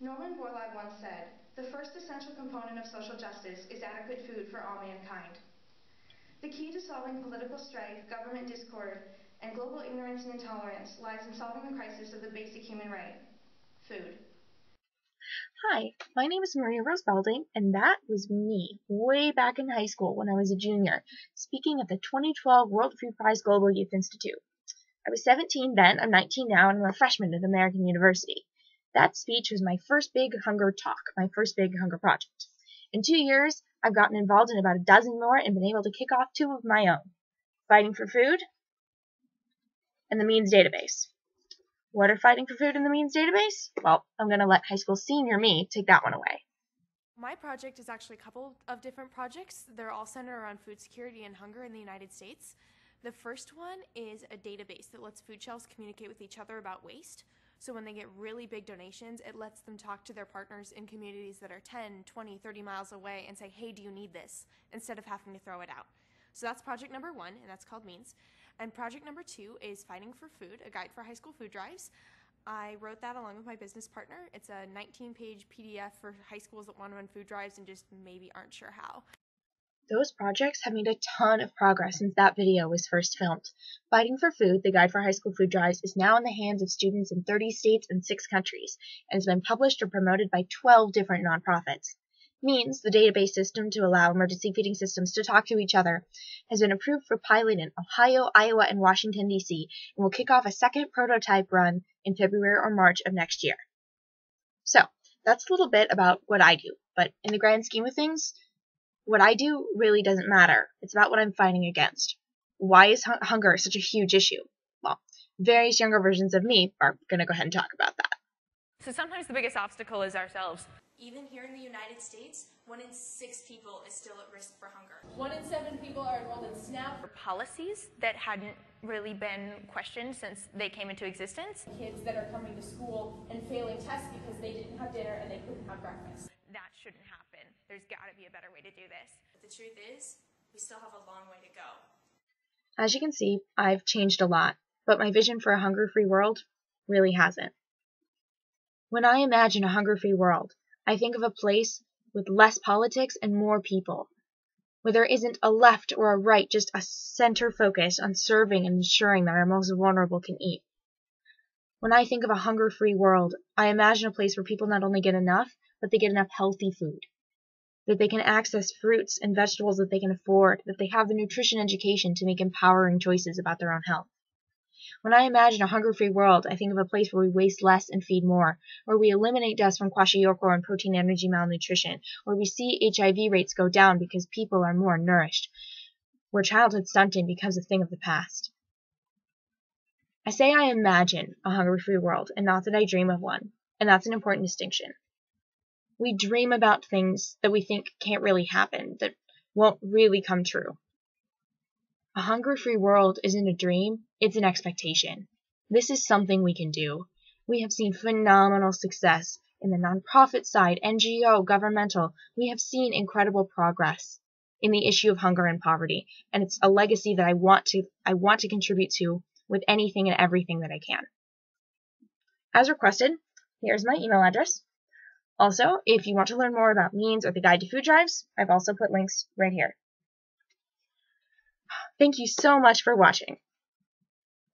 Norman Borlaug once said, "The first essential component of social justice is adequate food for all mankind." The key to solving political strife, government discord, and global ignorance and intolerance lies in solving the crisis of the basic human right, food. Hi, my name is Maria Rose Belding, and that was me way back in high school when I was a junior, speaking at the 2012 World Food Prize Global Youth Institute. I was 17 then, I'm 19 now, and I'm a freshman at American University. That speech was my first big hunger talk, my first big hunger project. In 2 years, I've gotten involved in about a dozen more and been able to kick off 2 of my own, Fighting for Food and the Means Database. What are Fighting for Food and the Means Database? Well, I'm going to let high school senior me take that one away. My project is actually a couple of different projects. They're all centered around food security and hunger in the United States. The first one is a database that lets food shelves communicate with each other about waste. So when they get really big donations, it lets them talk to their partners in communities that are 10, 20, 30 miles away and say, hey, do you need this? Instead of having to throw it out. So that's project number 1, and that's called Means. And project number 2 is Fighting for Food, a guide for high school food drives. I wrote that along with my business partner. It's a 19-page PDF for high schools that want to run food drives and just maybe aren't sure how. Those projects have made a ton of progress since that video was first filmed. Fighting for Food, the guide for high school food drives, is now in the hands of students in 30 states and 6 countries, and has been published or promoted by 12 different nonprofits. Means, the database system to allow emergency feeding systems to talk to each other, has been approved for pilot in Ohio, Iowa, and Washington, D.C., and will kick off a second prototype run in February or March of next year. So, that's a little bit about what I do, but in the grand scheme of things, what I do really doesn't matter. It's about what I'm fighting against. Why is hunger such a huge issue? Well, various younger versions of me are going to go ahead and talk about that. So sometimes the biggest obstacle is ourselves. Even here in the United States, 1 in 6 people is still at risk for hunger. 1 in 7 people are enrolled in SNAP. Policies that hadn't really been questioned since they came into existence. Kids that are coming to school and failing tests because they didn't have dinner and they couldn't have breakfast. That shouldn't happen. There's got to be a better way to do this. The truth is, we still have a long way to go. As you can see, I've changed a lot, but my vision for a hunger-free world really hasn't. When I imagine a hunger-free world, I think of a place with less politics and more people, where there isn't a left or a right, just a center focus on serving and ensuring that our most vulnerable can eat. When I think of a hunger-free world, I imagine a place where people not only get enough, but they get enough healthy food, that they can access fruits and vegetables that they can afford, that they have the nutrition education to make empowering choices about their own health. When I imagine a hunger-free world, I think of a place where we waste less and feed more, where we eliminate deaths from kwashiorkor and protein energy malnutrition, where we see HIV rates go down because people are more nourished, where childhood stunting becomes a thing of the past. I say I imagine a hunger-free world, and not that I dream of one, and that's an important distinction. We dream about things that we think can't really happen, that won't really come true. A hunger-free world isn't a dream, it's an expectation. This is something we can do. We have seen phenomenal success in the nonprofit side, NGO, governmental. We have seen incredible progress in the issue of hunger and poverty, and it's a legacy that I want to contribute to with anything and everything that I can. As requested, here's my email address. Also, if you want to learn more about Means or the Guide to Food Drives, I've also put links right here. Thank you so much for watching.